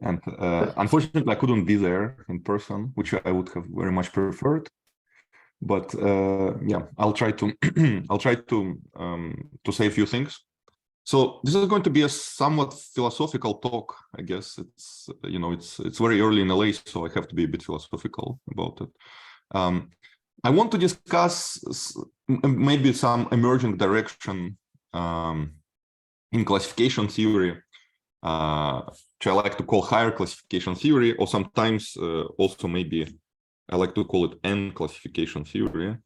and unfortunately I couldn't be there in person, which I would have very much preferred. But yeah, I'll try to say a few things. So this is going to be a somewhat philosophical talk, I guess. It's it's very early in LA, so I have to be a bit philosophical about it. I want to discuss maybe some emerging direction in classification theory, which I like to call higher classification theory, or sometimes also maybe I like to call it N classification theory,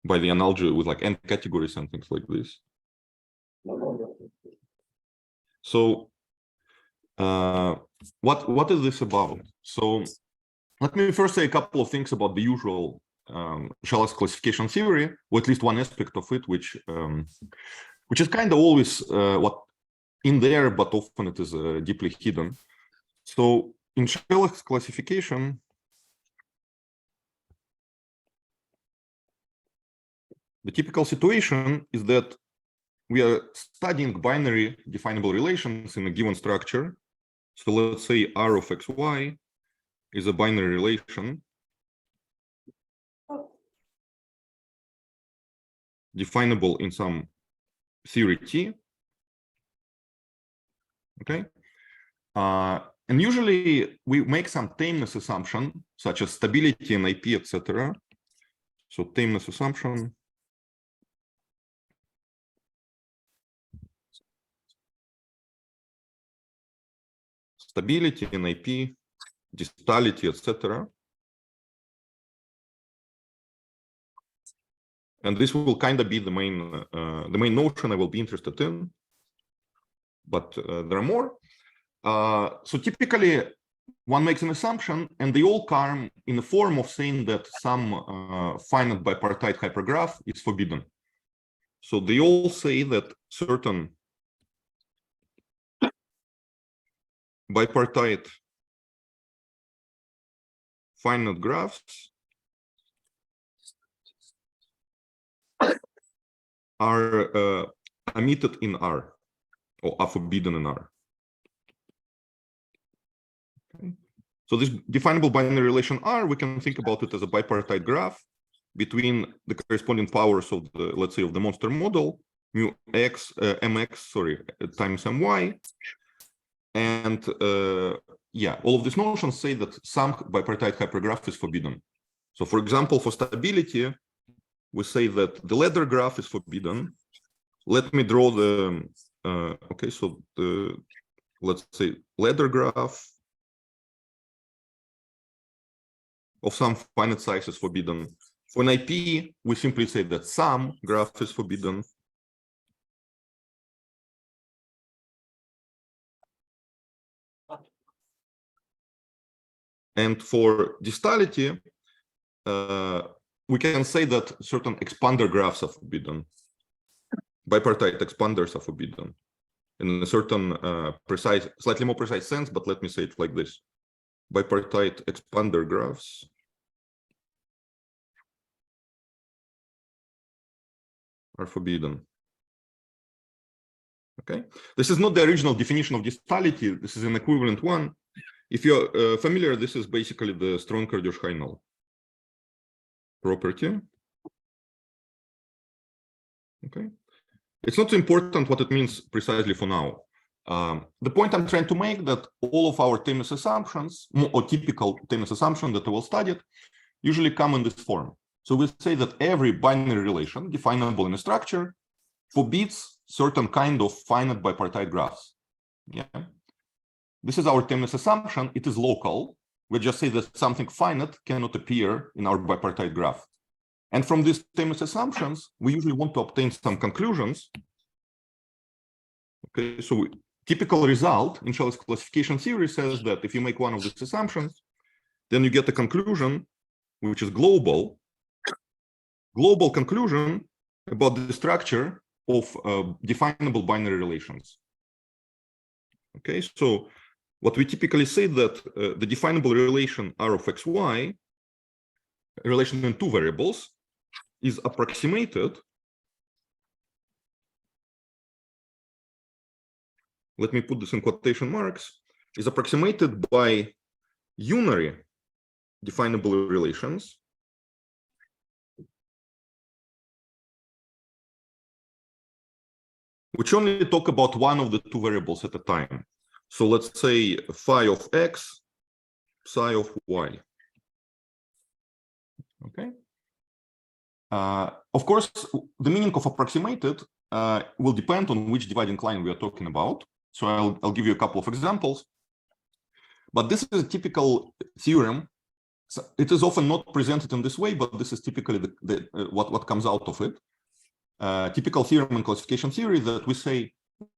by the analogy with like N categories and things like this. So what is this about? So let me first say a couple of things about the usual Shell's classification theory, or at least one aspect of it, which is kind of always what in there, but often it is deeply hidden. So in Shell's classification, the typical situation is that we are studying binary definable relations in a given structure. So let's say R of xy is a binary relation definable in some theory T. Okay. And usually we make some tameness assumption, such as stability and IP, etc. So tameness assumption. Stability and IP, distality, etc. And this will kind of be the main notion I will be interested in. But there are more. So typically, one makes an assumption, and they all come in the form of saying that some finite bipartite hypergraph is forbidden. So they all say that certain bipartite finite graphs are omitted in R, or are forbidden in R. Okay. So this definable binary relation R, we can think about it as a bipartite graph between the corresponding powers of the, let's say, of the monster model, mu x, mx, times my. And yeah, all of these notions say that some bipartite hypergraph is forbidden. So for example, for stability, we say that the ladder graph is forbidden. Let me draw the, okay, so let's say ladder graph of some finite size is forbidden. For an IP, we simply say that some graph is forbidden. And for distality, we can say that certain expander graphs are forbidden. Bipartite expanders are forbidden in a certain precise, slightly more precise sense, but let me say it like this. Bipartite expander graphs are forbidden. Okay, this is not the original definition of distality. This is an equivalent one. If you're familiar, this is basically the Stroncker-Dusheinel property. Okay, it's not important what it means precisely for now. The point I'm trying to make that all of our tameness assumptions, or typical tameness assumption that we will study, usually come in this form. So we say that every binary relation definable in a structure forbids certain kind of finite bipartite graphs. Yeah. This is our tameness assumption. It is local. We just say that something finite cannot appear in our bipartite graph. And from these tameness assumptions, we usually want to obtain some conclusions. Okay, so typical result in Shell's classification theory says that if you make one of these assumptions, then you get a conclusion which is global conclusion about the structure of definable binary relations. Okay, so what we typically say that the definable relation R of xy, relation in two variables, is approximated let me put this in quotation marks, is approximated by unary definable relations which only talk about one of the two variables at a time. So let's say phi of x, psi of y. Okay. Of course, the meaning of approximated will depend on which dividing line we are talking about. So I'll give you a couple of examples. But this is a typical theorem. So it is often not presented in this way, but this is typically what comes out of it. Typical theorem in classification theory that we say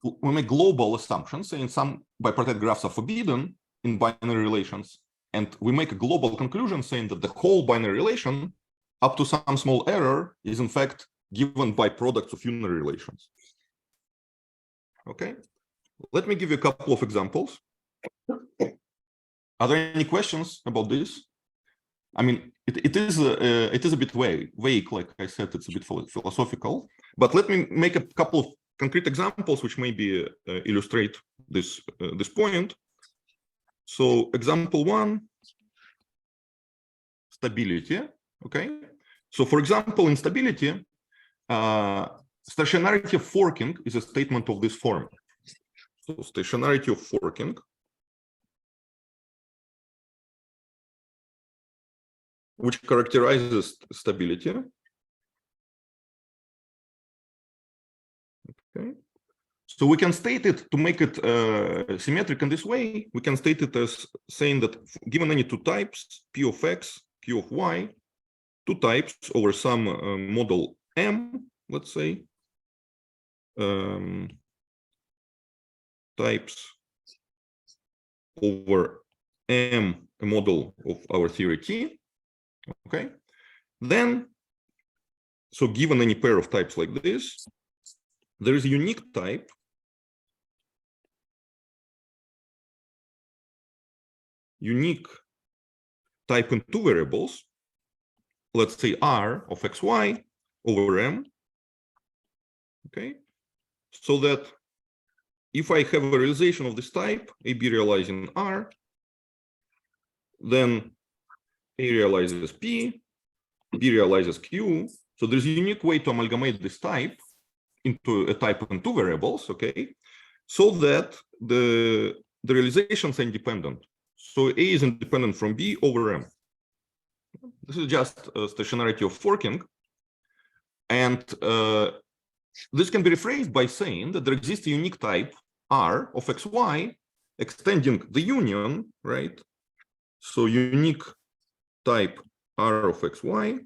we make global assumptions, saying some bipartite graphs are forbidden in binary relations, and we make a global conclusion saying that the whole binary relation, up to some small error, is in fact given by products of unary relations. Okay, let me give you a couple of examples. Are there any questions about this? I mean, it is a bit vague, like I said, it's a bit philosophical. But let me make a couple of concrete examples which maybe illustrate this point. So, example one, stability. Okay. So, for example, in stability, stationarity of forking is a statement of this form. So, stationarity of forking which characterizes stability. Okay. So we can state it, to make it symmetric in this way, we can state it as saying that given any two types, P of x, Q of y, two types over some model M, let's say, types over M, a model of our theory T. Okay, then, so given any pair of types like this, there is a unique type in two variables, let's say R of xy over M. Okay, so that if I have a realization of this type, AB realizing R, then A realizes P, B realizes Q. So there's a unique way to amalgamate this type into a type in two variables, okay, so that the realizations are independent. So A is independent from B over M. This is just a stationarity of forking. And this can be rephrased by saying that there exists a unique type R of xy extending the union, right? So unique type R of xy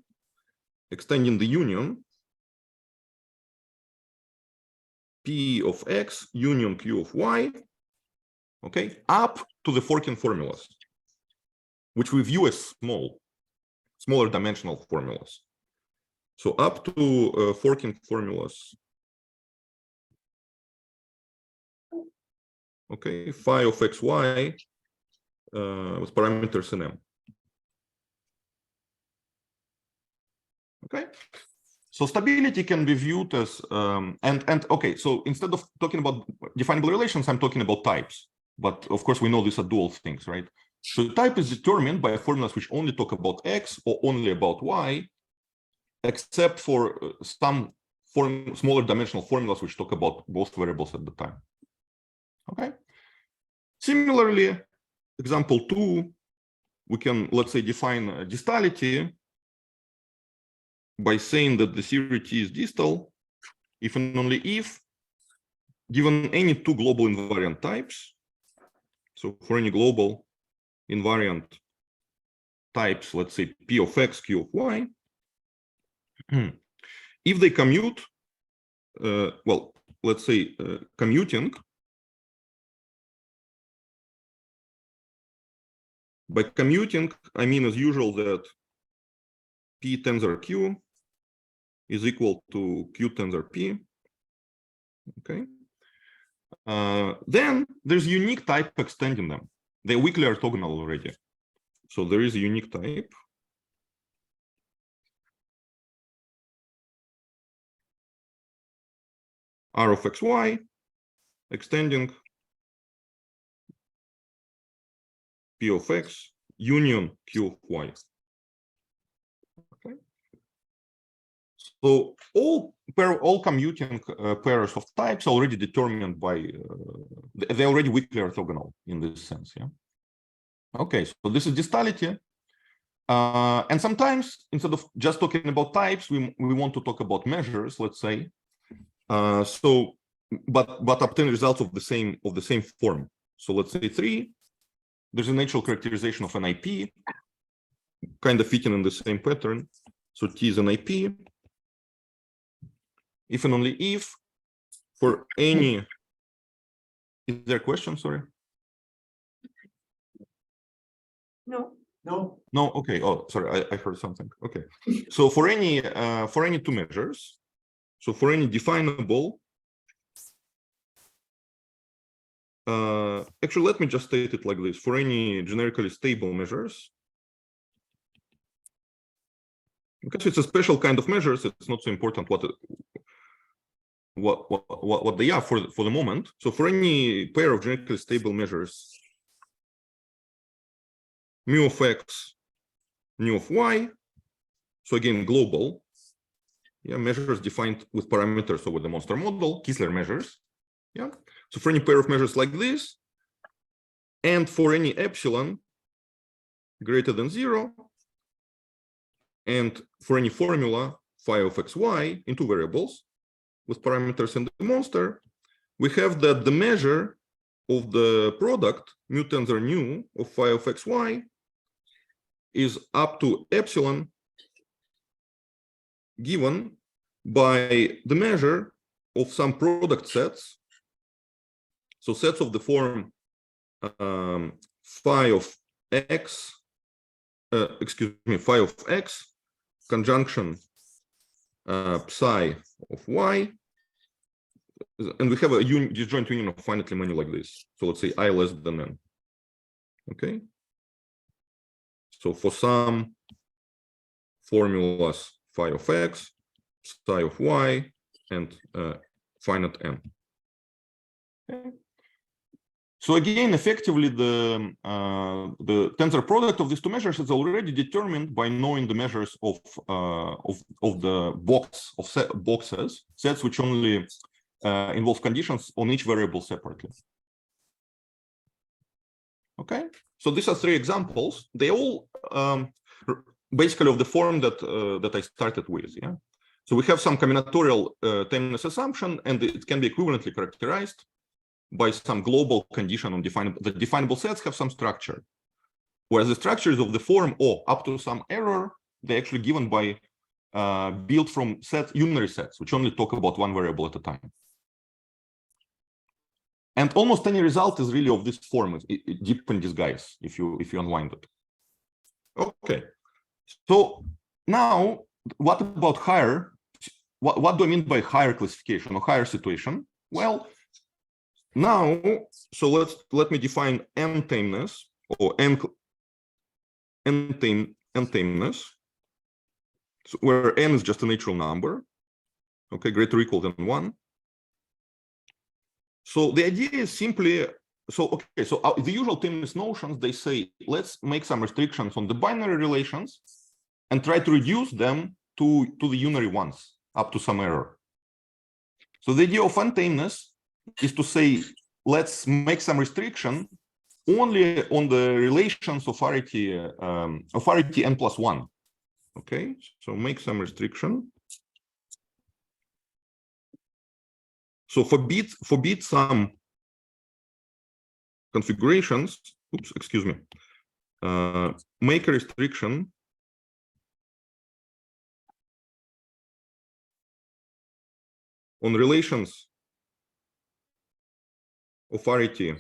extending the union P of x union Q of y, okay, up to the forking formulas, which we view as smaller dimensional formulas. So up to forking formulas, okay, phi of xy with parameters in M. Okay, so stability can be viewed as okay. So instead of talking about definable relations, I'm talking about types. But of course, we know these are dual things, right? So type is determined by formulas which only talk about x or only about y, except for some smaller dimensional formulas which talk about both variables at the time. Okay. Similarly, example 2, we can, let's say, define distality by saying that the theory T is distal if and only if, given any two global invariant types, so for any global invariant types, let's say P of x, Q of y, if they commute, well, let's say commuting, by commuting, I mean, as usual, that P tensor Q is equal to Q tensor P. Okay. Then there's unique type extending them. They're weakly orthogonal already. So there is a unique type. R of xy extending P of X union Q of Y. Okay. So all commuting pairs of types already determined by they're already weakly orthogonal in this sense. Yeah. Okay. So this is distality. And sometimes instead of just talking about types, we want to talk about measures, let's say. But obtain results of the same form. So let's say 3. There's a natural characterization of an IP, kind of fitting in the same pattern. So T is an IP. If and only if for any. Is there a question? Sorry. No. No. Okay. Oh, sorry. I heard something. Okay. So for any 2 measures. So for any definable. Actually, let me just state it like this. For any generically stable measures, because it's a special kind of measures, it's not so important what they are for the moment. So for any pair of generically stable measures, mu of X, mu of Y. So again, global. Yeah, measures defined with parameters over the monster model, Kessler measures. Yeah. So for any pair of measures like this, and for any epsilon greater than 0, and for any formula phi of xy in 2 variables with parameters in the monster, we have that the measure of the product mu tensor nu of phi of xy is up to epsilon given by the measure of some product sets. So sets of the form phi of x, phi of x conjunction psi of y, and we have a disjoint union of finitely many like this. So let's say I less than n. Okay. So for some formulas phi of x, psi of y, and finite n. Okay. So again, effectively, the tensor product of these 2 measures is already determined by knowing the measures of the boxes, sets which only involve conditions on each variable separately. Okay, so these are 3 examples. They all basically of the form that I started with. Yeah, so we have some combinatorial tameness assumption, and it can be equivalently characterized by some global condition on the definable sets have some structure, whereas the structures of the form O up to some error, they're actually given by built from unary sets, which only talk about 1 variable at a time. And almost any result is really of this form, deep in disguise, if you unwind it. Okay, so now what about higher? What do I mean by higher classification or higher situation? Well, now, so let me define n tameness or n tameness, so where n is just a natural number, okay, greater or equal than 1. So the idea is simply, so the usual tameness notions, they say, let's make some restrictions on the binary relations and try to reduce them to the unary ones up to some error. So the idea of n tameness is to say, let's make some restriction only on the relations of arity n plus 1. Okay, so make some restriction. So forbid some configurations. Oops, excuse me. Make a restriction on relations of arity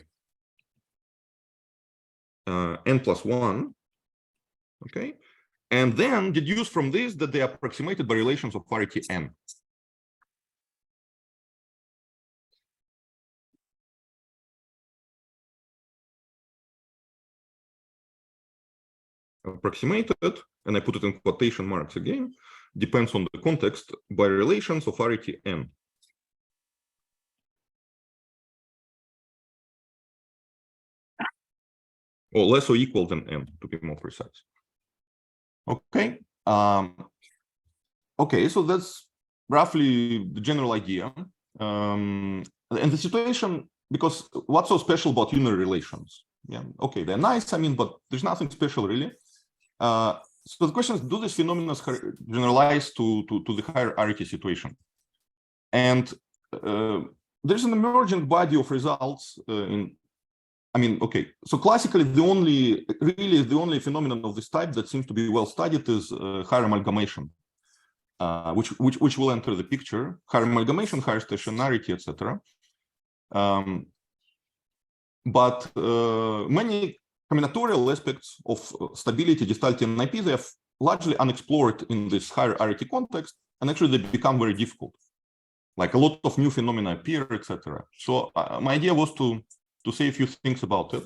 n plus 1, okay, and then deduce from this that they are approximated by relations of arity n. Approximated, and I put it in quotation marks again, depends on the context, by relations of arity n. or less or equal than n, to be more precise. Okay. Okay, so that's roughly the general idea. And the situation, because what's so special about unary relations? Yeah, okay, they're nice, I mean, but there's nothing special really. So the question is, do these phenomena generalize to the hierarchy situation? And there's an emerging body of results okay, so classically the only phenomenon of this type that seems to be well studied is higher amalgamation, which will enter the picture. Higher amalgamation, higher stationarity, etc. But many combinatorial aspects of stability, gestalty, and IP, they are largely unexplored in this hierarchy context, and actually they become very difficult. Like a lot of new phenomena appear, etc. So my idea was to say a few things about it.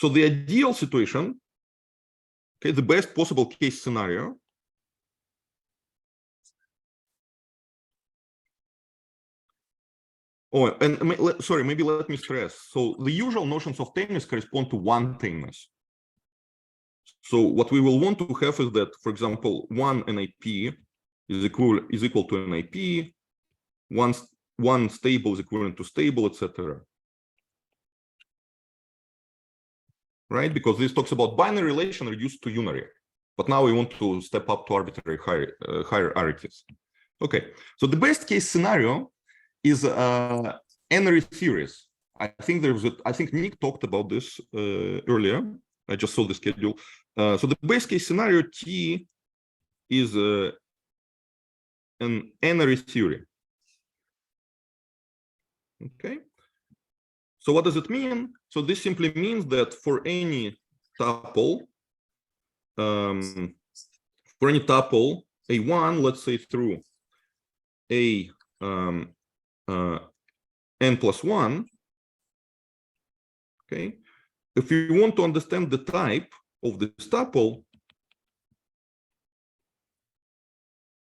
So the ideal situation, okay, the best possible case scenario, sorry, maybe let me stress. So the usual notions of tameness correspond to one tameness. So what we will want to have is that, for example, one NIP is equal to NIP, one stable is equivalent to stable, etc. Right? Because this talks about binary relation reduced to unary. But now we want to step up to arbitrary hierarchies. Okay, so the best case scenario is n-ary theories. I think Nick talked about this earlier. I just saw the schedule. So the best case scenario T is an n-ary theory. Okay. So what does it mean? So this simply means that for any tuple, A1, let's say through A n+1, okay, if you want to understand the type of this tuple,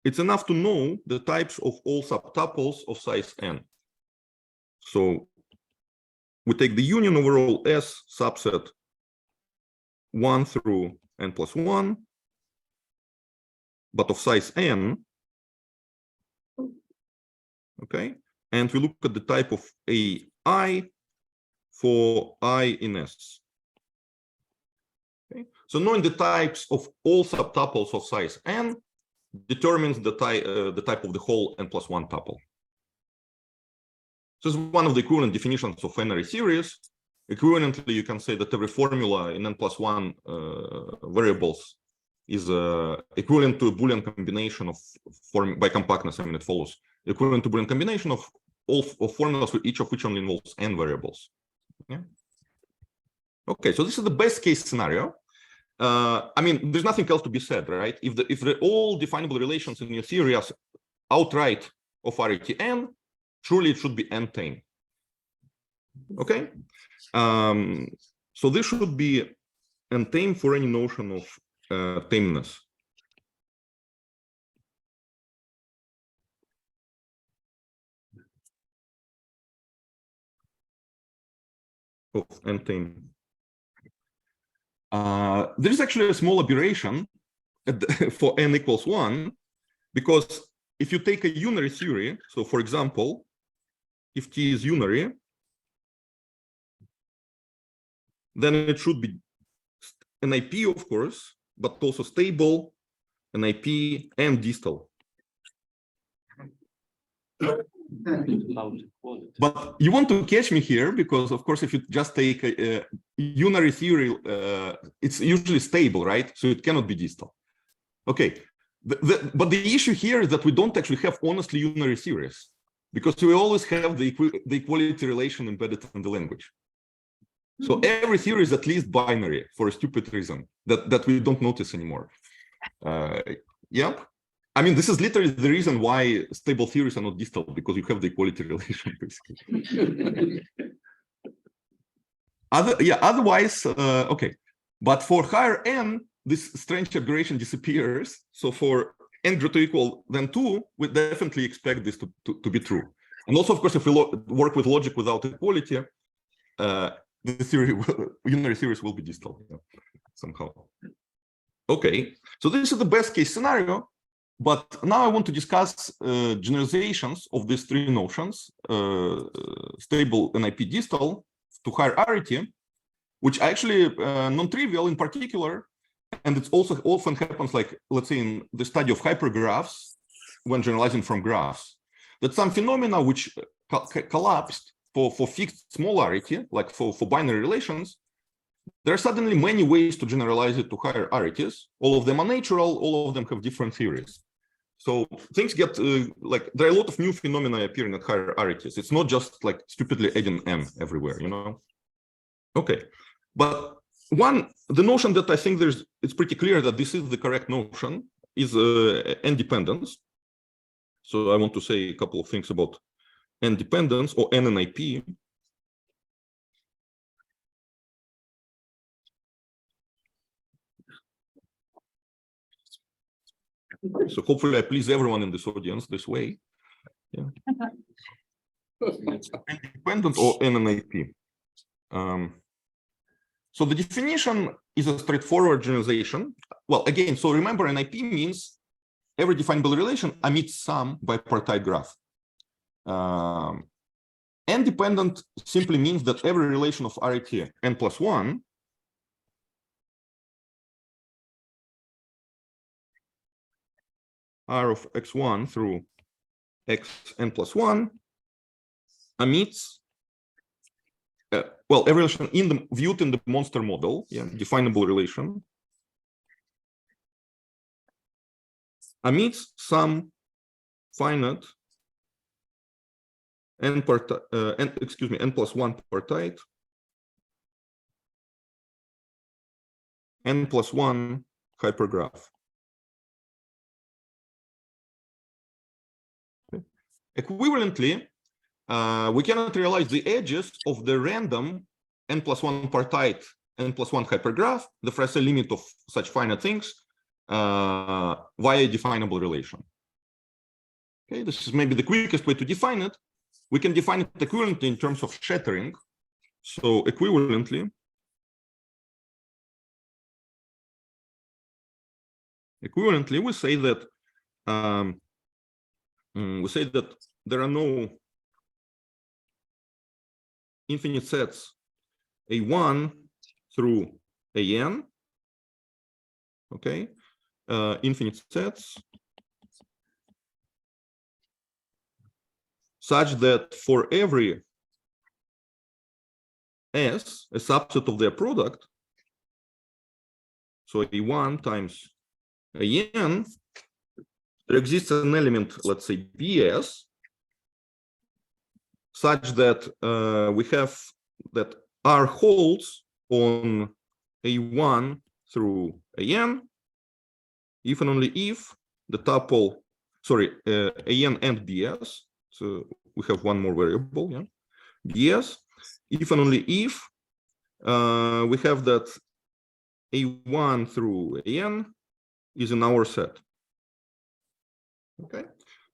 it's enough to know the types of all subtuples of size n. So we take the union over all S subset 1 through n+1, but of size n, okay? And we look at the type of AI for I in S. Okay? So knowing the types of all subtuples of size n determines the type of the whole n+1 tuple. This is one of the equivalent definitions of n-ary series. Equivalently, you can say that every formula in n+1 variables is equivalent to a Boolean combination of by compactness. I mean, it follows equivalent to Boolean combination of all formulas, each of which only involves n variables. Yeah. Okay, so this is the best case scenario. I mean, there's nothing else to be said, right? If the all definable relations in your theory are outright of arity n, surely it should be n-tame. Okay, so this should be n-tame for any notion of tameness. Of n-tame. There is actually a small aberration for n equals 1, because if you take a unary theory, so for example, if T is unary, then it should be an IP, of course, but also stable, an IP, and distal. But you want to catch me here, because of course, if you just take a unary theory, it's usually stable, right? So it cannot be distal. Okay, but the issue here is that we don't actually have honestly unary theories, because we always have the equality relation embedded in the language. So every theory is at least binary for a stupid reason that we don't notice anymore. Yeah. I mean, this is literally the reason why stable theories are not distal, because you have the equality relation, basically. Otherwise, okay. But for higher n, this strange aberration disappears. So for n greater or equal than 2, we definitely expect this to be true. And also, of course, if we work with logic without equality, the unary series will be distal, yeah, somehow. Okay, so this is the best case scenario, but now I want to discuss generalizations of these three notions, stable NIP distal to higher arity, which are actually non-trivial in particular, and it also often happens, like, let's say, in the study of hypergraphs when generalizing from graphs, that some phenomena which collapsed for fixed small arity, like for binary relations, there are suddenly many ways to generalize it to higher arities. All of them are natural, all of them have different theories. So things get like, there are a lot of new phenomena appearing at higher arities. It's not just like stupidly adding n everywhere, you know? Okay, but the notion that I think it's pretty clear that this is the correct notion is n dependence. So I want to say a couple of things about n dependence or NNIP. So hopefully I please everyone in this audience this way. Yeah. Independent or NNIP. So the definition is a straightforward generalization. Well, again, so remember, NIP means every definable relation emits some bipartite graph. N-dependent simply means that every relation of arity n+1 R of x1 through xn+1 emits, well, every relation viewed in the monster model, yeah, definable relation, emits some finite n+1 partite n+1 hypergraph. Equivalently, we cannot realize the edges of the random n+1 partite n+1 hypergraph, the Fresnel limit of such finite things, via a definable relation. Okay, this is maybe the quickest way to define it. We can define it equivalently in terms of shattering. So equivalently, we say that there are no infinite sets A1 through AN. Okay, infinite sets such that for every S, a subset of their product, so A1 times AN, there exists an element, let's say BS, such that we have that R holds on A1 through AN, if and only if the tuple, sorry, AN and BS, so we have one more variable, yeah, BS, if and only if we have that A1 through AN is in our set. Okay,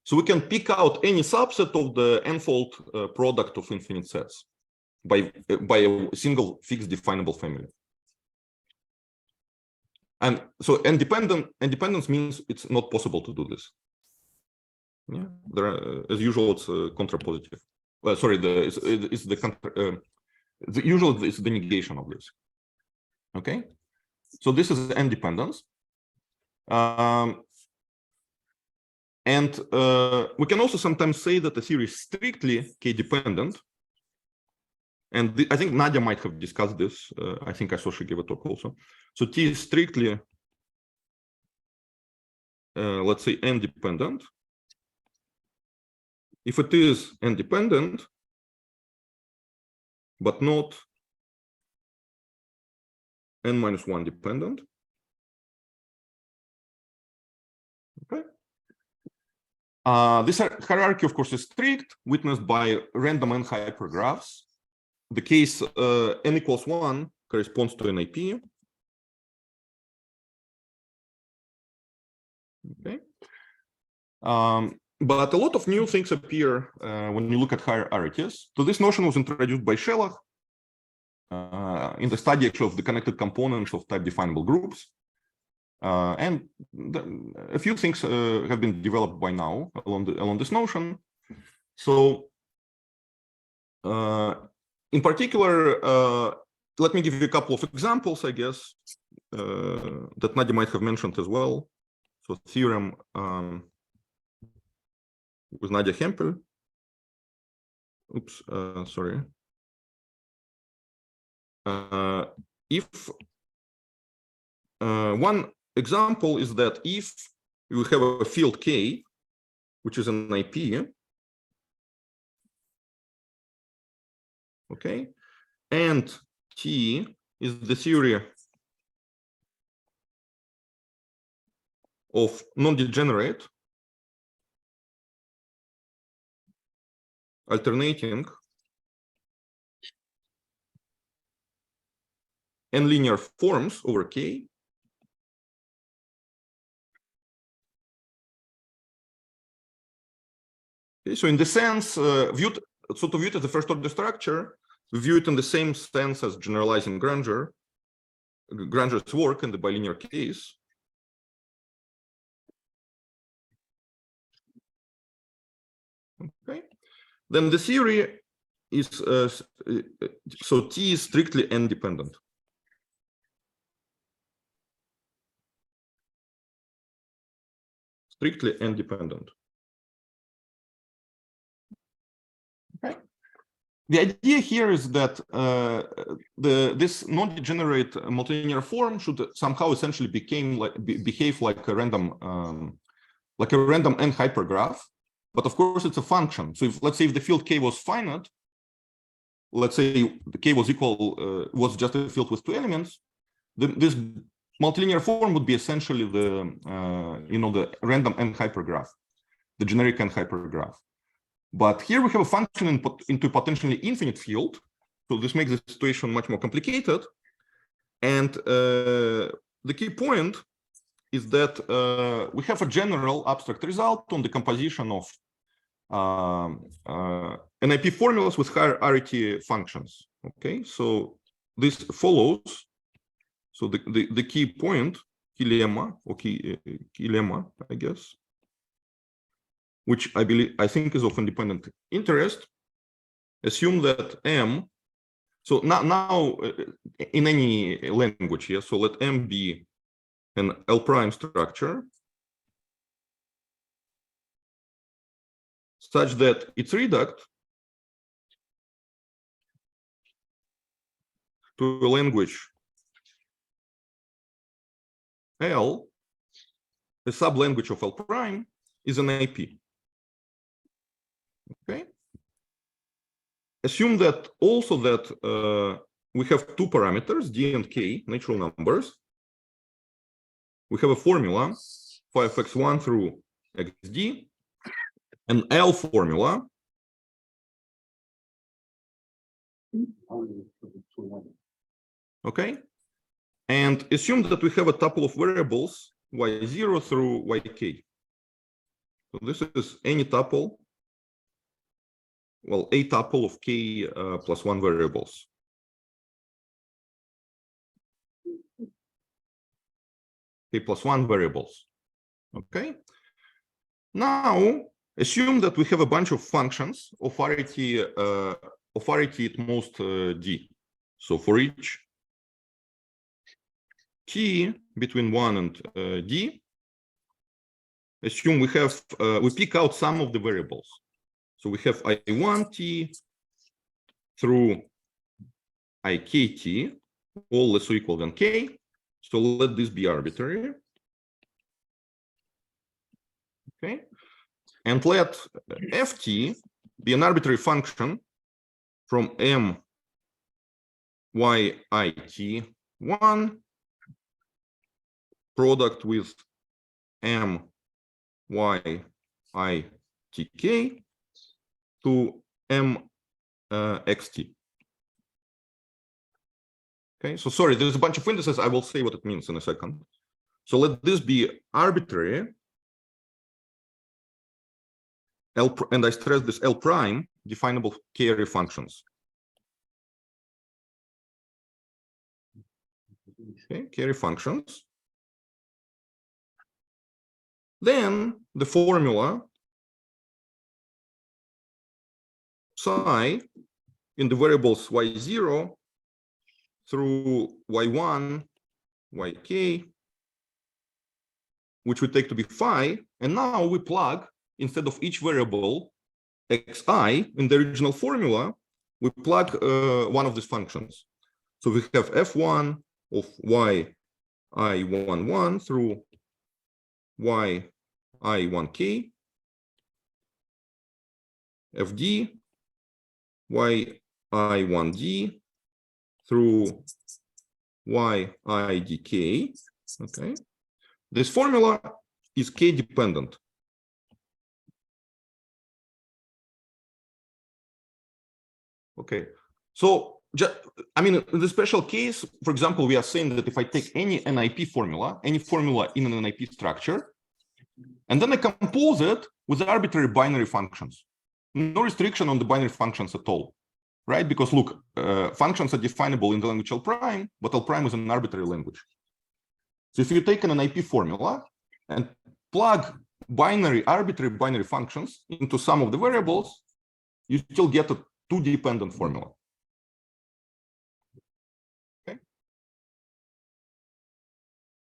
so we can pick out any subset of the n-fold product of infinite sets by a single fixed definable family. And so independence means it's not possible to do this. Yeah, there are, as usual, it's contrapositive. Well, sorry, it's the usual is the negation of this. Okay, so this is independence. And we can also sometimes say that the theory is strictly k-dependent. And I think Nadia might have discussed this. I think I saw she gave a talk also. So T is strictly, let's say, n-dependent. If it is n-dependent, but not n-1 dependent. Okay. This hierarchy, of course, is strict, witnessed by random n hypergraphs. The case n=1 corresponds to NIP. Okay. But a lot of new things appear when you look at hierarchies. So this notion was introduced by Shelah in the study actually of the connected components of type definable groups. And a few things have been developed by now along this notion. So in particular, let me give you a couple of examples, I guess, that Nadia might have mentioned as well. So theorem with Nadia Hempel. Oops, sorry. If one example is that if you have a field K, which is an IP, okay, and T is the theory of non-degenerate alternating and linear forms over K, okay, so in the sense viewed as the first order structure, we view it in the same sense as generalizing Granger's work in the bilinear case. Okay, then the theory is so T is strictly n-dependent. Strictly n-dependent. Okay. The idea here is that this non-degenerate multilinear form should somehow essentially behave like a random n hypergraph, but of course it's a function. So if, let's say, if the field K was finite, let's say the K was was just a field with two elements, this multilinear form would be essentially the the random n hypergraph, the generic n hypergraph. But here we have a function into a potentially infinite field, so this makes the situation much more complicated. And the key point is that we have a general abstract result on the composition of NIP formulas with hierarchy functions. Okay, so this follows. So the key point, key lemma, or key lemma, I guess, which I think is of independent interest, assume that M. So now in any language here, so let M be an L prime structure such that its reduct to a language L, a sublanguage of L prime, is an IP. Okay. Assume that also that we have two parameters, D and K, natural numbers. We have a formula for fx1 through xd, an L formula. Okay. And assume that we have a tuple of variables y0 through yk. So this is any tuple, well, a tuple of k plus 1 variables. K plus 1 variables. Okay. Now assume that we have a bunch of functions of arity at most d. So for each t between 1 and d, assume we have we pick out some of the variables. So we have I1t through IKT, all less or equal than k. So let this be arbitrary. Okay. And let ft be an arbitrary function from m yit1 product with m yitk to m xt. Okay, so sorry, there's a bunch of indices. I will say what it means in a second. So let this be arbitrary L, and I stress this L prime definable k-array functions. Okay, carry functions. Then the formula psi in the variables y0 through y1, yk, which we take to be phi, and now we plug, instead of each variable xi in the original formula, we plug one of these functions. So we have f1 of yi11 through yi1k, fd yi1d through yidk. Okay, this formula is k dependent. Okay, so I mean, in the special case, for example, we are saying that if I take any NIP formula, any formula in an NIP structure, and then I compose it with arbitrary binary functions, no restriction on the binary functions at all, right? Because look, functions are definable in the language L prime, but L prime is an arbitrary language. So if you take an NIP formula and plug arbitrary binary functions into some of the variables, you still get a two-dependent formula. Okay.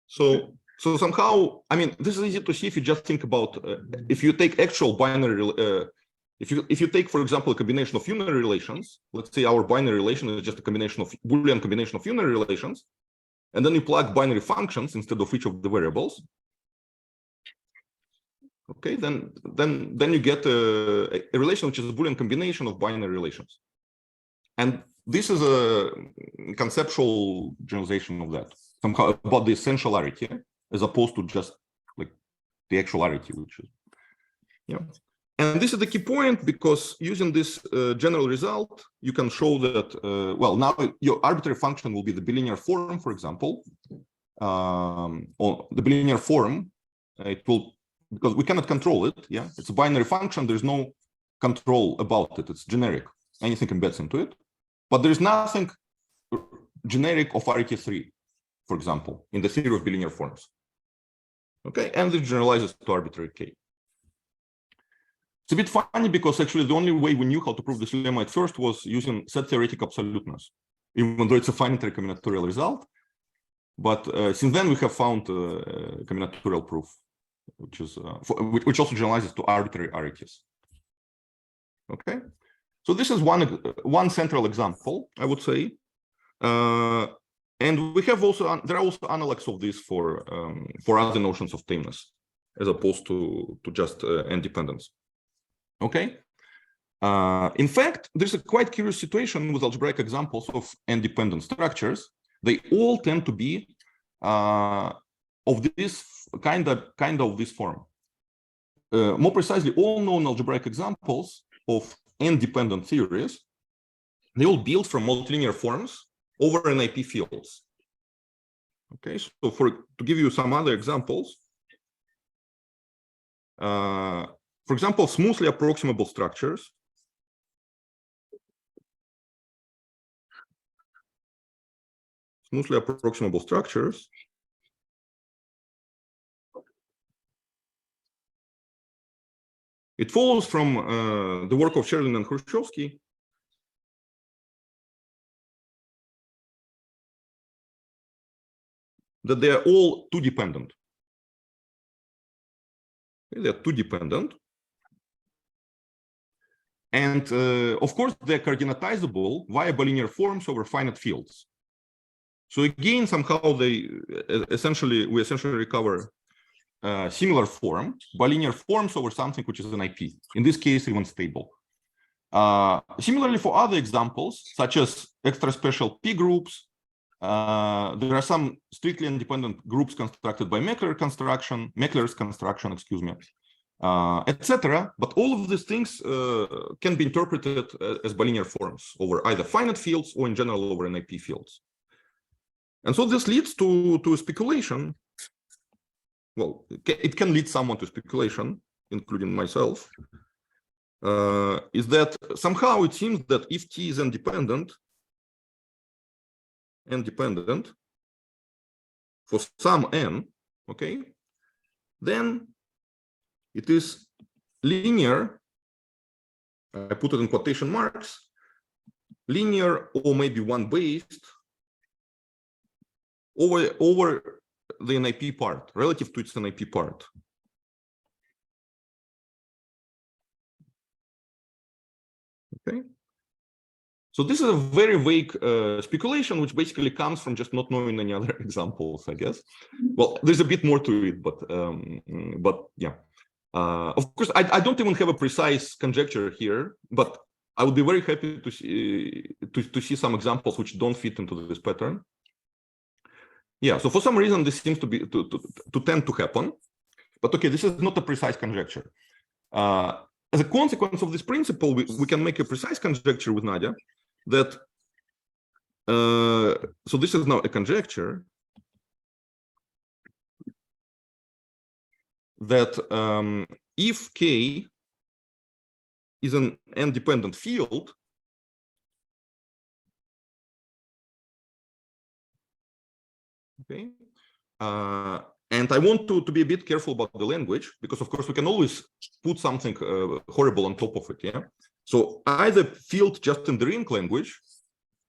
So somehow, I mean, this is easy to see if you just think about if you take actual binary, if you take, for example, a combination of unary relations. Let's say our binary relation is just a combination of Boolean combination of unary relations, and then you plug binary functions instead of each of the variables. Okay, then you get a relation which is a Boolean combination of binary relations. And this is a conceptual generalization of that, somehow about the essentiality, as opposed to just like the actuality, which is, yeah. And this is the key point, because using this general result, you can show that, well, now your arbitrary function will be the bilinear form, for example, or the bilinear form, it will, because we cannot control it, yeah, it's a binary function, there's no control about it, it's generic, anything embeds into it, but there's nothing generic of RT3, for example, in the theory of bilinear forms. Okay, and it generalizes to arbitrary k. It's a bit funny because actually the only way we knew how to prove this lemma at first was using set theoretic absoluteness, even though it's a finitary combinatorial result. But since then we have found a combinatorial proof, which is which also generalizes to arbitrary arities. Okay, so this is one central example, I would say, and we have also there are also analogs of this for other notions of tameness, as opposed to just independence. Okay. In fact, there's a quite curious situation with algebraic examples of independent structures. They all tend to be of this kind of this form. More precisely, all known algebraic examples of independent theories, they all build from multilinear forms over NIP fields. Okay, so to give you some other examples, for example, smoothly approximable structures. Smoothly approximable structures. It follows from the work of Sherlin and Khrushchevsky that they are all two dependent. Okay, they are two dependent. And of course, they're coordinatizable via bilinear forms over finite fields. So again, somehow we essentially recover similar form, bilinear forms over something which is an IP. In this case, even stable. Similarly, for other examples, such as extra special P groups, there are some strictly independent groups constructed by Meckler's construction, excuse me. Etc. But all of these things can be interpreted as bilinear forms over either finite fields or in general over NIP fields. And so this leads to speculation. Well, it can lead someone to speculation, including myself, is that somehow it seems that if T is independent, for some n, okay, then it is linear, I put it in quotation marks, linear or maybe one based over the NIP part, relative to its NIP part. Okay. So this is a very vague speculation, which basically comes from just not knowing any other examples, I guess. Well, there's a bit more to it, but yeah. Of course, I don't even have a precise conjecture here, but I would be very happy to see some examples which don't fit into this pattern. Yeah. So for some reason, this seems to tend to happen, but okay, this is not a precise conjecture. As a consequence of this principle, we can make a precise conjecture with Nadia that, so this is now a conjecture that if K is an n-dependent field, okay, and I want to be a bit careful about the language, because of course we can always put something horrible on top of it, yeah? So either field just in the ring language,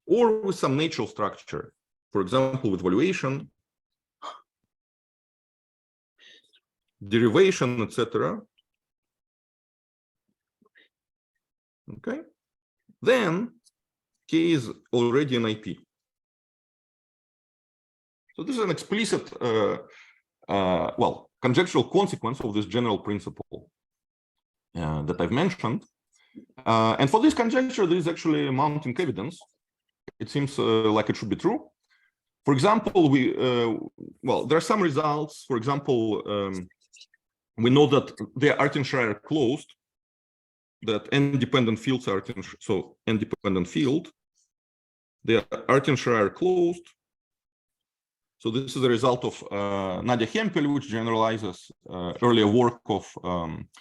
or with some natural structure, for example, with valuation, derivation, etc. Okay, then K is already an IP. So this is an explicit, well, conjectural consequence of this general principle that I've mentioned. And for this conjecture, there is actually mounting evidence. It seems like it should be true. For example, well, there are some results. For example, we know that the Artin-Schreier closed, that n-dependent fields are so n-dependent field. They are Artin-Schreier closed. So this is a result of Nadia Hempel, which generalizes earlier work of,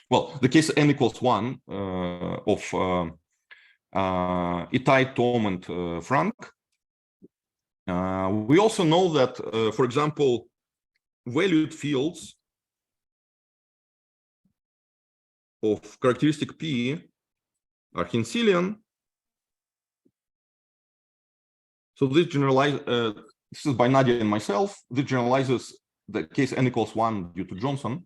well, the case n equals 1 of Itai, Tom, and Frank. We also know that, for example, valued fields of characteristic P are Henselian. So this generalizes, this is by Nadia and myself, this generalizes the case n equals 1 due to Johnson.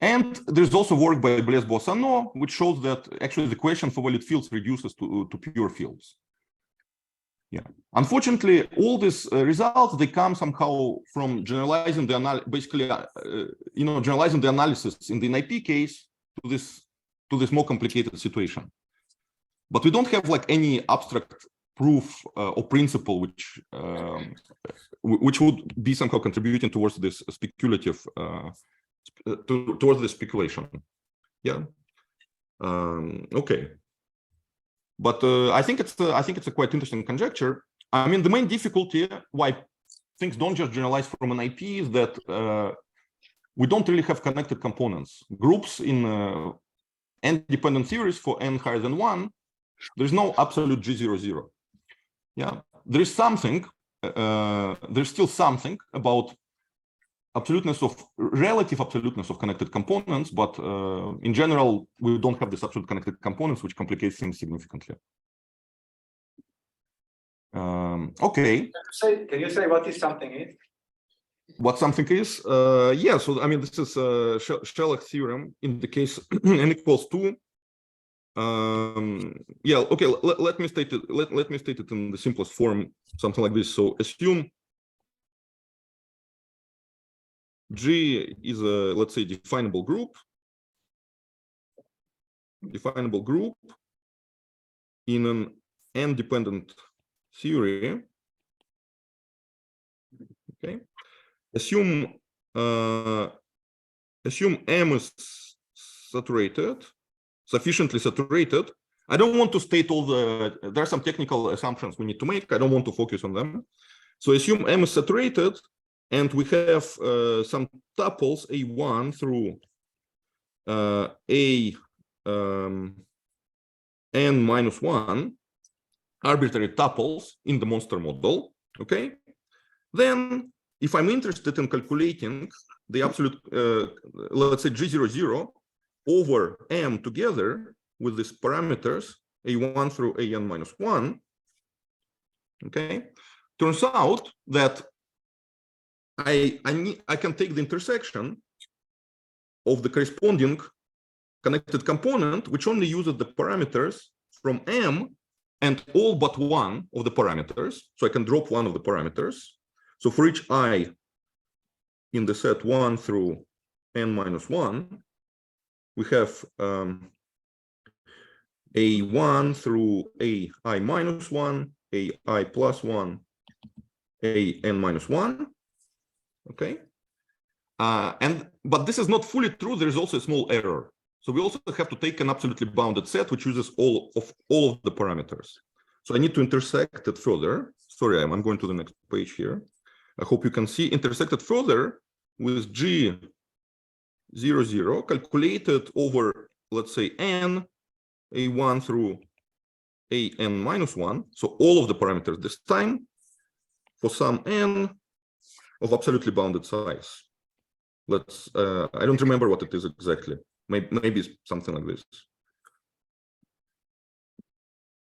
And there's also work by Blaise-Boissonneau, which shows that actually the question for valued fields reduces to pure fields. Yeah. Unfortunately, all these results, they come somehow from generalizing the basically, generalizing the analysis in the NIP case to this more complicated situation. But we don't have like any abstract proof or principle which would be somehow contributing towards this speculative towards the speculation. Yeah. Okay. But I think it's a quite interesting conjecture. I mean, the main difficulty why things don't just generalize from an IP is that we don't really have connected components. Groups in n-dependent series for n higher than 1, there's no absolute G00. Yeah, there is something. There's still something about relative absoluteness of connected components, but in general, we don't have this absolute connected components, which complicates things significantly. Okay. Can you say what is something is? What something is? Yeah. So I mean, this is Sherlock theorem in the case n equals 2. Yeah. Okay. Let me state it. Let me state it in the simplest form, something like this. So assume G is a, let's say, definable group in an n-dependent theory. Okay. Assume M is saturated, sufficiently saturated. I don't want to state all there are some technical assumptions we need to make. I don't want to focus on them. So assume M is saturated, and we have some tuples A1 through n minus 1, arbitrary tuples in the monster model. Okay. Then if I'm interested in calculating the absolute, let's say G00 over M together with these parameters A1 through AN minus 1, okay, turns out that I can take the intersection of the corresponding connected component, which only uses the parameters from M and all but one of the parameters. So I can drop one of the parameters. So for each I in the set 1 through N minus 1, we have A1 through AI minus 1, AI plus 1, AN minus 1. Okay. But this is not fully true. There is also a small error. So we also have to take an absolutely bounded set, which uses all of the parameters. So I need to intersect it further. Sorry, I'm going to the next page here. I hope you can see intersected further with G00 calculated over, let's say, N, A1 through AN minus 1. So all of the parameters this time for some N of absolutely bounded size. Let's, I don't remember what it is exactly. Maybe it's something like this.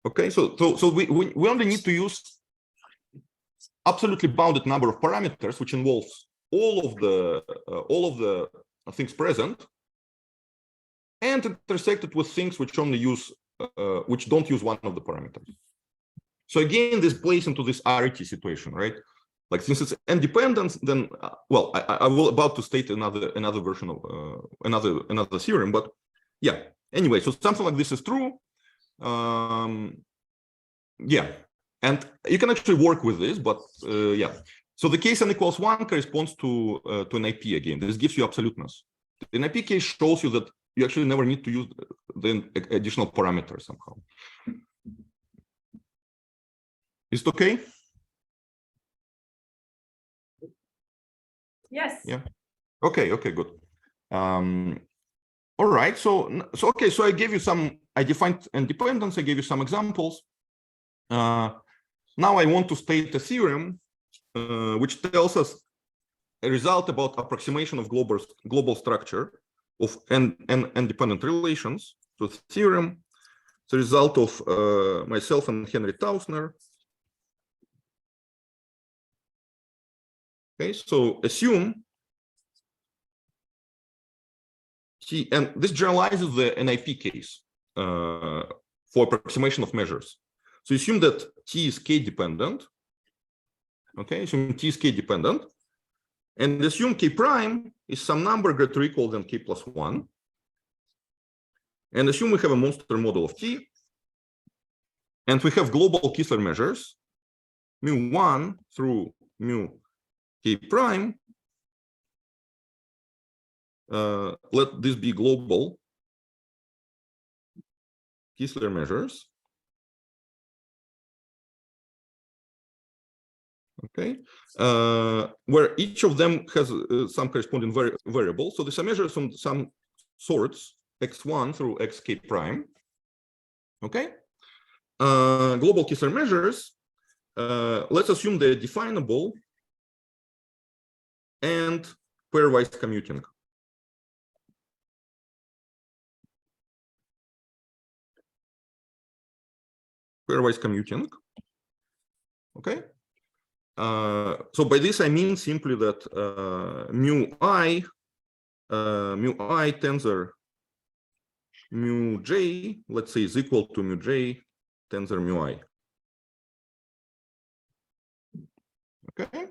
Okay, so we only need to use absolutely bounded number of parameters, which involves all of the things present, and intersected with things which only use which don't use one of the parameters. So again, this plays into this arity situation, right? Like since it's independent, then well, I will about to state another version of another theorem, but yeah. Anyway, so something like this is true. Yeah, and you can actually work with this, but yeah. So the case n equals 1 corresponds to an IP again. This gives you absoluteness. An IP case shows you that you actually never need to use the additional parameters somehow. Is it okay? Yes. Yeah. Okay. Okay. Good. All right. So okay. So I gave you some. I defined independence. I gave you some examples. Now I want to state a theorem which tells us a result about approximation of global structure of independent relations. So the theorem, the result of myself and Henry Tausner. Okay, so assume T, and this generalizes the NIP case for approximation of measures. So assume that T is K dependent. Okay, assume T is K dependent, and assume K prime is some number greater or equal than K plus 1. And assume we have a monster model of T, and we have global Kessler measures, mu1 through mu K prime. Let this be global Kessler measures. Okay, where each of them has some corresponding variable. So these are measures from some sorts, x1 through xk prime. Okay, global Kessler measures. Let's assume they're definable and pairwise commuting. Pairwise commuting. Okay. So by this I mean simply that mu I tensor mu j, let's say, is equal to mu j tensor mu I. Okay.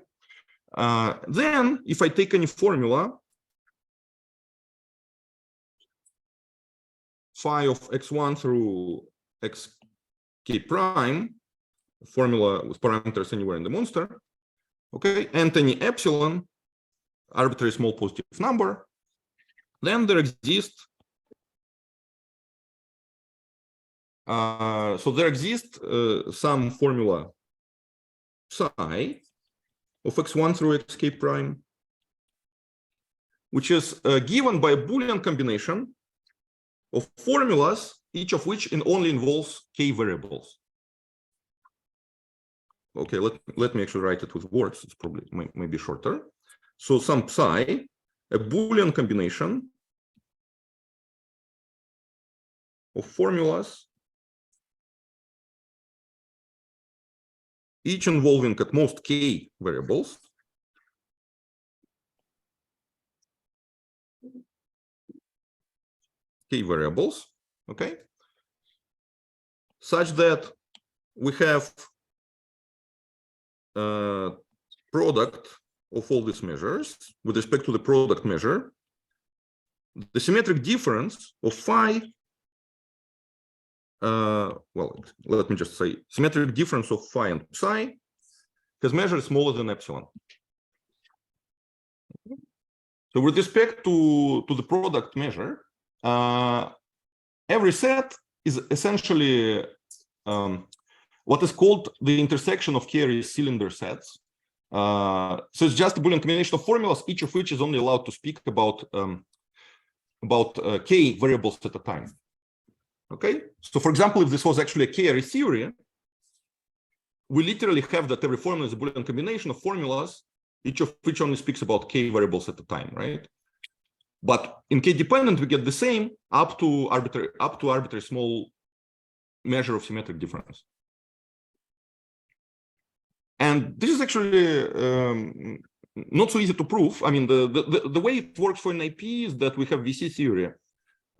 Then if I take any formula phi of x1 through xk prime, formula with parameters anywhere in the monster, okay, and any epsilon, arbitrary small positive number, then there exists some formula psi of x1 through xk prime, which is given by a Boolean combination of formulas, each of which only involves k variables. okay, let me actually write it with words. It's probably maybe shorter. So some psi, a Boolean combination of formulas, each involving at most k variables, okay, such that we have product of all these measures with respect to the product measure, the symmetric difference of phi, well, let me just say symmetric difference of phi and psi has measure smaller than epsilon. So with respect to the product measure, every set is essentially what is called the intersection of Kerr cylinder sets. So it's just a Boolean combination of formulas, each of which is only allowed to speak about k variables at a time. Okay, so for example, if this was actually a Kerr theory, we literally have that every formula is a Boolean combination of formulas, each of which only speaks about k variables at a time, right? But in k dependent, we get the same up to arbitrary small measure of symmetric difference. And this is actually not so easy to prove. I mean, the way it works for an IP is that we have VC theory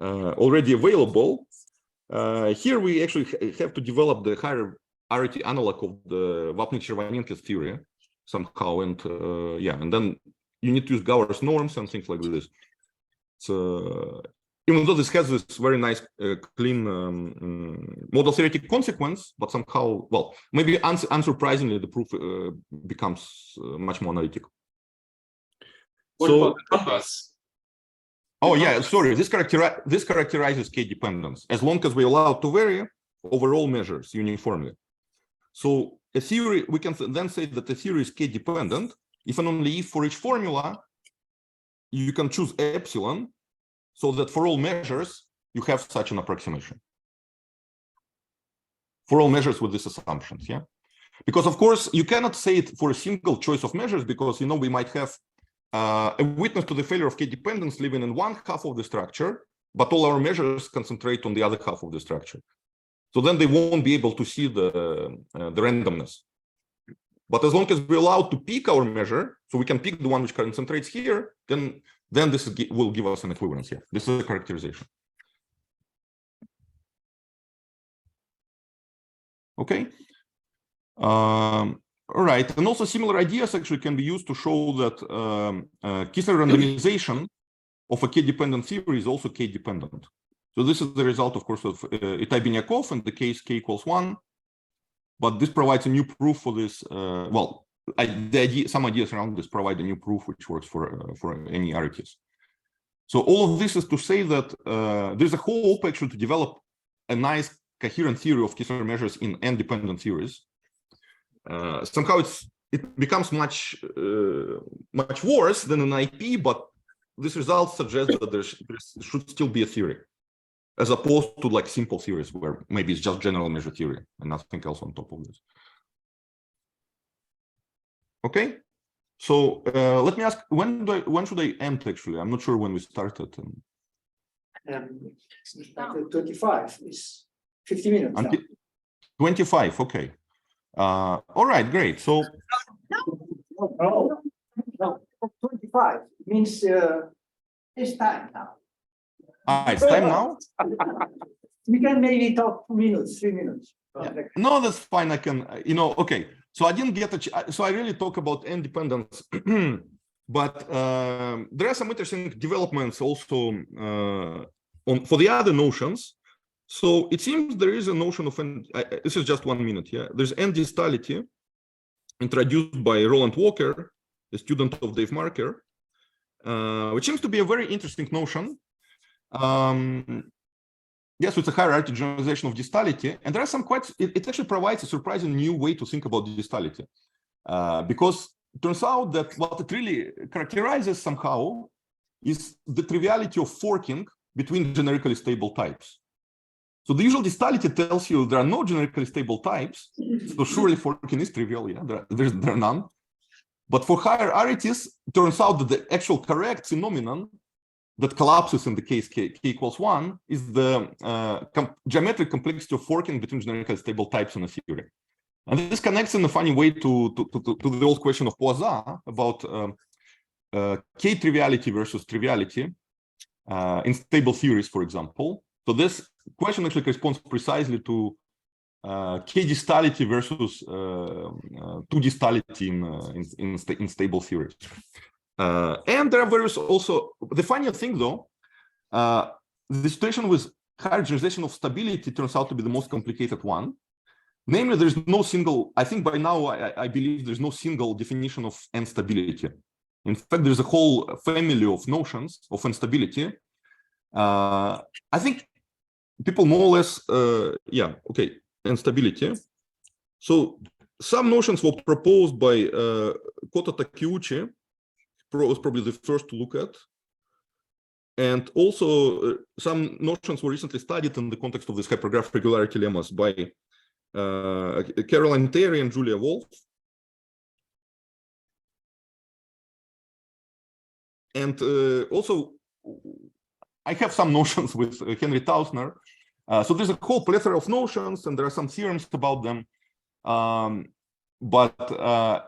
already available. Here we actually have to develop the higher arity analog of the Wapnick-Chervonenkis theory somehow, and yeah, and then you need to use Gauer's norms and things like this. So even though this has this very nice clean model theoretic consequence, but somehow, well, maybe unsurprisingly, the proof becomes much more analytical. What about the compass? Oh yeah, sorry. This characterizes k dependence as long as we allow to vary over all measures uniformly. So a theory, we can then say that the theory is k dependent if and only if for each formula you can choose epsilon, so that for all measures you have such an approximation. For all measures with these assumptions, yeah. Because of course you cannot say it for a single choice of measures, because we might have a witness to the failure of k dependence living in one half of the structure, but all our measures concentrate on the other half of the structure. So then they won't be able to see the randomness. But as long as we're allowed to pick our measure, so we can pick the one which concentrates here, then this will give us an equivalence here. This is a characterization. Okay. All right. And also similar ideas actually can be used to show that Kissler randomization of a k-dependent theory is also k-dependent. So this is the result, of course, of Itai-Binyakov in the case k equals 1. But this provides a new proof for this. Well, some ideas around this provide a new proof which works for any arities. So all of this is to say that there's a hope actually to develop a nice coherent theory of Kissler measures in n-dependent theories. Somehow it becomes much worse than an IP, but this result suggests that there should still be a theory, as opposed to like simple theories where maybe it's just general measure theory and nothing else on top of this. Okay, so let me ask, when should I end actually? I'm not sure when we started. 25 is 50 minutes. 25, okay. All right, great. So No, 25 means it's time now. it's time now? We can maybe talk 2 minutes, 3 minutes. Yeah. No, that's fine. I can, okay. So I didn't get so I really talk about independence, but there are some interesting developments also for the other notions. So it seems there is a notion of, this is just 1 minute, yeah. There's n-distality introduced by Roland Walker, a student of Dave Marker, which seems to be a very interesting notion. Yes, it's a hierarchy generalization of distality, and there are some it actually provides a surprising new way to think about distality, because it turns out that what it really characterizes somehow is the triviality of forking between generically stable types. So the usual distality tells you there are no generically stable types. So surely forking is trivial. Yeah, there are none. But for higher arities, it turns out that the actual correct phenomenon that collapses in the case k equals 1 is the geometric complexity of forking between generically stable types in a theory. And this connects in a funny way to the old question of Poisson about k-triviality versus triviality in stable theories, for example. So this question actually corresponds precisely to k-distality versus 2-distality in stable theories. And there are various also, the funny thing though, the situation with higher generalization of stability turns out to be the most complicated one. Namely, there's no single, I think by now, I believe there's no single definition of instability. In fact, there's a whole family of notions of instability. I think people more or less, instability. So some notions were proposed by Kota Takeuchi, was probably the first to look at. And also some notions were recently studied in the context of this hypergraph regularity lemmas by Caroline Terry and Julia Wolf. And also, I have some notions with Henry Tausner. So there's a whole plethora of notions, and there are some theorems about them. But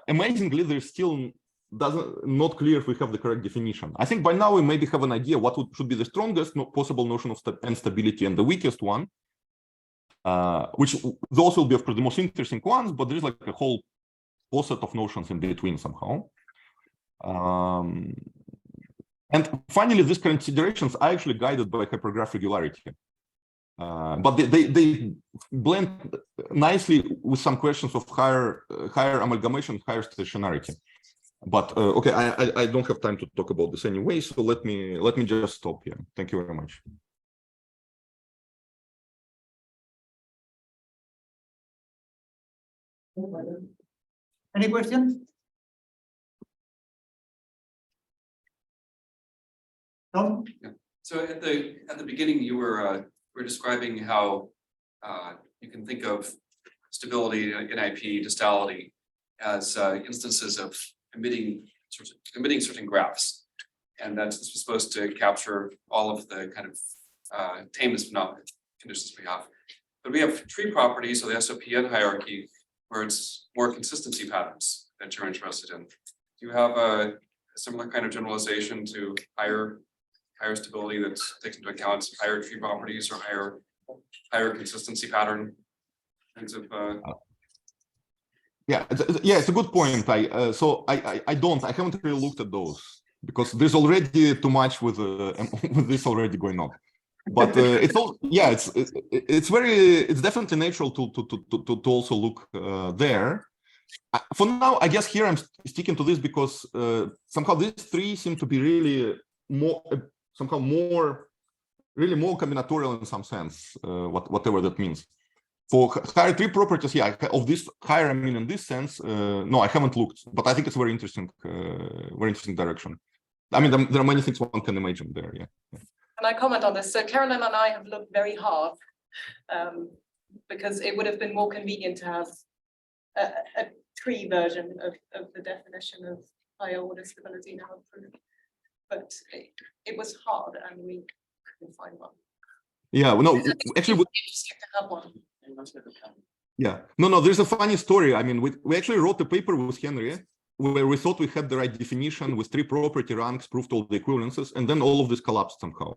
amazingly, there's still not clear if we have the correct definition. I think by now we maybe have an idea what should be the strongest possible notion of instability and the weakest one, which those will be, of course, the most interesting ones, but there's like a whole set of notions in between somehow. And finally, these considerations are actually guided by hypergraph regularity. But they blend nicely with some questions of higher amalgamation, higher stationarity. But okay, I don't have time to talk about this anyway, so let me just stop here. Thank you very much. Any questions? Tom? Yeah. So at the beginning, you were describing how you can think of stability, NIP, distality as instances of emitting certain graphs, and that's supposed to capture all of the kind of tameness phenomena conditions we have. But we have tree properties, so the SOPN hierarchy, where it's more consistency patterns that you're interested in. Do you have a similar kind of generalization to higher stability that takes into account higher tree properties or higher consistency pattern kinds of Yeah, it's a good point. I haven't really looked at those because there's already too much with this already going on. But it's definitely natural to also look there. For now, I guess here I'm sticking to this because somehow these three seem to be really more combinatorial in some sense, whatever that means. For higher tree properties, of this higher, I mean, in this sense, no, I haven't looked, but I think it's a very interesting direction. I mean, there are many things one can imagine there. Yeah. Can I comment on this? So Carolyn and I have looked very hard because it would have been more convenient to have a tree version of the definition of higher order stability now approved. But it was hard and we couldn't find one. Yeah, well, no, actually, interesting to have one. Yeah, no, there's a funny story. I mean, we actually wrote a paper with Henry where we thought we had the right definition with three property ranks, proved all the equivalences, and then all of this collapsed somehow.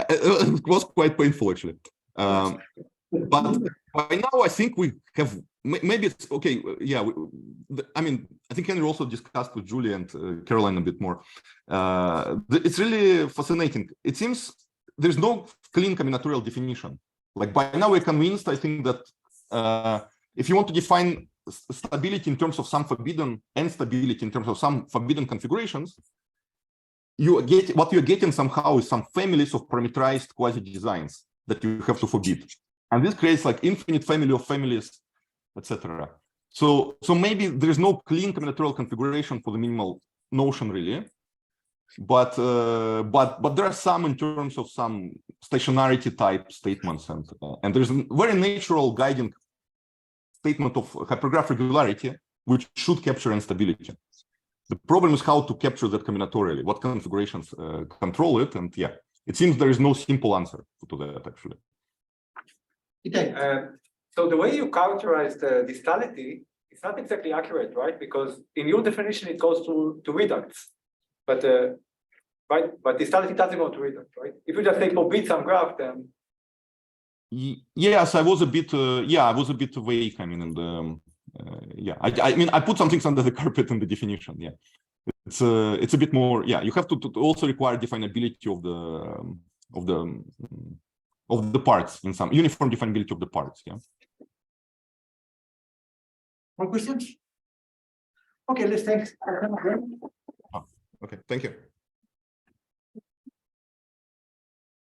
It was quite painful, actually. But by now, I think we have, maybe it's okay. Yeah, I mean, I think Henry also discussed with Julie and Caroline a bit more. It's really fascinating. It seems there's no clean combinatorial definition. Like by now we're convinced, I think that if you want to define stability in terms of some forbidden and stability in terms of some forbidden configurations, what you're getting somehow is some families of parameterized quasi-designs that you have to forbid. And this creates like infinite family of families, etc. So maybe there's no clean combinatorial configuration for the minimal notion really. but there are some in terms of some stationarity type statements, and there's a very natural guiding statement of hypergraph regularity, which should capture instability. The problem is how to capture that combinatorially, what configurations control it, and yeah, it seems there is no simple answer to that actually. Okay. So the way you characterize the distality is not exactly accurate, right? Because in your definition, it goes to reducts, but right, but distality doesn't go to reduct, right? If you just take for bit some graph, then Yes, I was a bit vague. I mean, in the I mean, I put some things under the carpet in the definition. Yeah, it's a bit more. Yeah, you have to also require definability of the parts in some uniform definability of the parts. Yeah. More questions? Okay, let's thank. Okay, thank you.